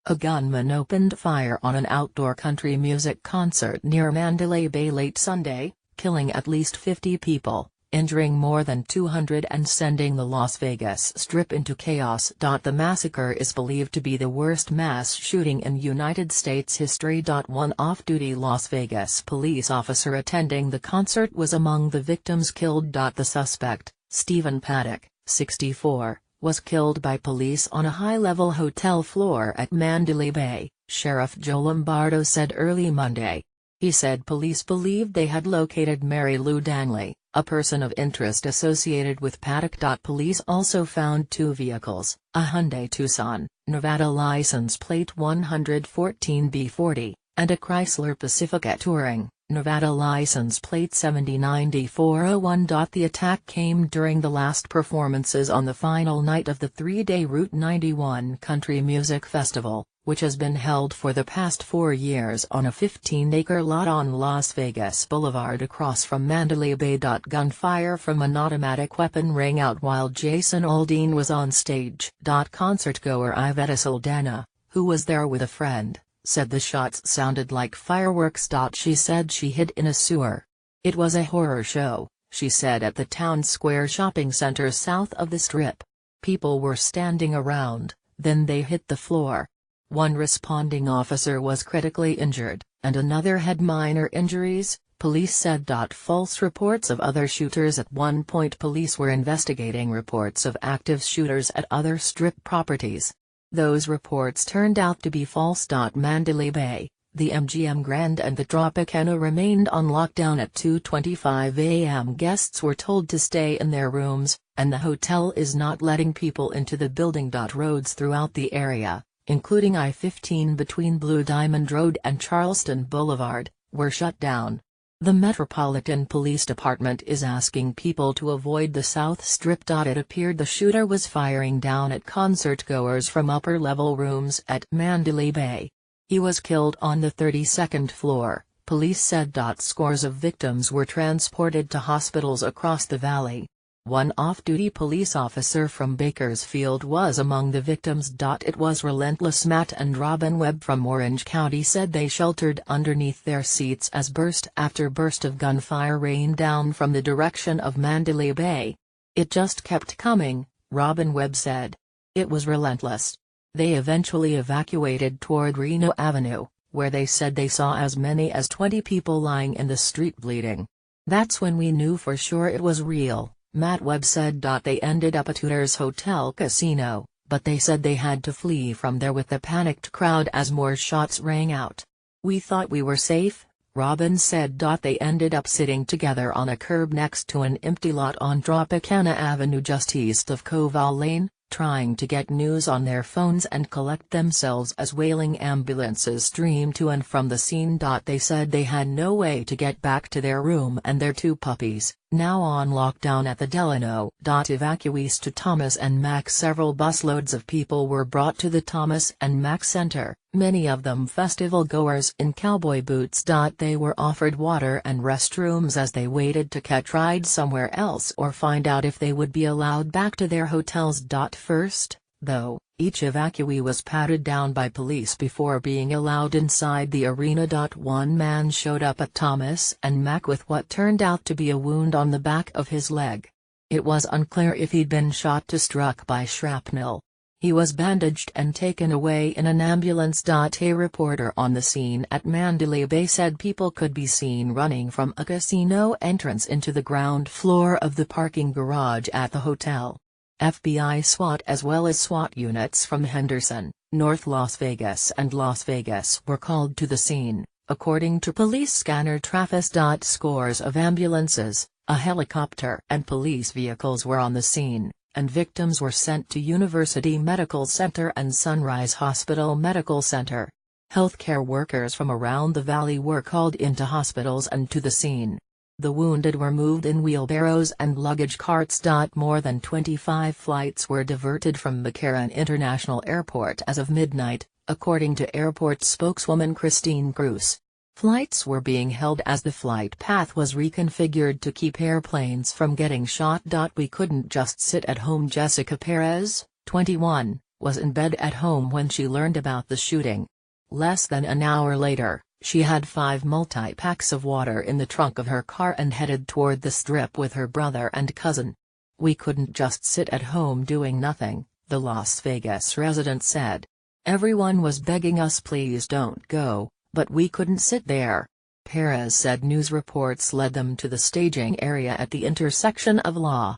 A gunman opened fire on an outdoor country music concert near Mandalay Bay late Sunday, killing at least 50 people, injuring more than 200 and sending the Las Vegas Strip into chaos. The massacre is believed to be the worst mass shooting in United States history. One off-duty Las Vegas police officer attending the concert was among the victims killed. The suspect, Stephen Paddock, 64, was killed by police on a high-level hotel floor at Mandalay Bay, Sheriff Joe Lombardo said early Monday. He said police believed they had located Mary Lou Danley, a person of interest associated with Paddock. Police also found two vehicles, a Hyundai Tucson, Nevada license plate 114B40, and a Chrysler Pacifica Touring, Nevada license plate 79D401. The attack came during the last performances on the final night of the three-day Route 91 Country Music Festival, which has been held for the past 4 years on a 15-acre lot on Las Vegas Boulevard across from Mandalay Bay. Gunfire from an automatic weapon rang out while Jason Aldean was on stage. Concertgoer Iveta Saldana, who was there with a friend, said the shots sounded like fireworks. She said she hid in a sewer. It was a horror show, she said at the Town Square shopping center south of the Strip. People were standing around, then they hit the floor. One responding officer was critically injured, and another had minor injuries, police said. False reports of other shooters. At one point police were investigating reports of active shooters at other Strip properties. Those reports turned out to be false. Mandalay Bay, the MGM Grand and the Tropicana remained on lockdown at 2:25 a.m. Guests were told to stay in their rooms, and the hotel is not letting people into the building. Roads throughout the area, including I-15 between Blue Diamond Road and Charleston Boulevard, were shut down. The Metropolitan Police Department is asking people to avoid the South Strip. It appeared the shooter was firing down at concertgoers from upper-level rooms at Mandalay Bay. He was killed on the 32nd floor, police said. Scores of victims were transported to hospitals across the valley. One off-duty police officer from Bakersfield was among the victims. It was relentless. Matt and Robin Webb from Orange County said they sheltered underneath their seats as burst after burst of gunfire rained down from the direction of Mandalay Bay. It just kept coming, Robin Webb said. It was relentless. They eventually evacuated toward Reno Avenue, where they said they saw as many as 20 people lying in the street bleeding. That's when we knew for sure it was real, Matt Webb said. They ended up at Hooters Hotel Casino, but they said they had to flee from there with the panicked crowd as more shots rang out. We thought we were safe, Robin said. They ended up sitting together on a curb next to an empty lot on Tropicana Avenue just east of Koval Lane, trying to get news on their phones and collect themselves as wailing ambulances streamed to and from the scene. They said they had no way to get back to their room and their two puppies, now on lockdown at the Delano. Evacuees to Thomas and Mack. Several busloads of people were brought to the Thomas and Mack Center, many of them festival goers in cowboy boots. They were offered water and restrooms as they waited to catch rides somewhere else or find out if they would be allowed back to their hotels. First, though, each evacuee was patted down by police before being allowed inside the arena. One man showed up at Thomas and Mack with what turned out to be a wound on the back of his leg. It was unclear if he'd been shot or struck by shrapnel. He was bandaged and taken away in an ambulance. A reporter on the scene at Mandalay Bay said people could be seen running from a casino entrance into the ground floor of the parking garage at the hotel. FBI SWAT as well as SWAT units from Henderson, North Las Vegas and Las Vegas were called to the scene, according to police scanner Travis. Scores of ambulances, a helicopter and police vehicles were on the scene, and victims were sent to University Medical Center and Sunrise Hospital Medical Center. Healthcare workers from around the valley were called into hospitals and to the scene. The wounded were moved in wheelbarrows and luggage carts. More than 25 flights were diverted from McCarran International Airport as of midnight, according to airport spokeswoman Christine Cruz. Flights were being held as the flight path was reconfigured to keep airplanes from getting shot. We couldn't just sit at home. Jessica Perez, 21, was in bed at home when she learned about the shooting. Less than an hour later, she had 5 multi-packs of water in the trunk of her car and headed toward the Strip with her brother and cousin. "We couldn't just sit at home doing nothing," the Las Vegas resident said. "Everyone was begging us please don't go, but we couldn't sit there." Perez said news reports led them to the staging area at the intersection of La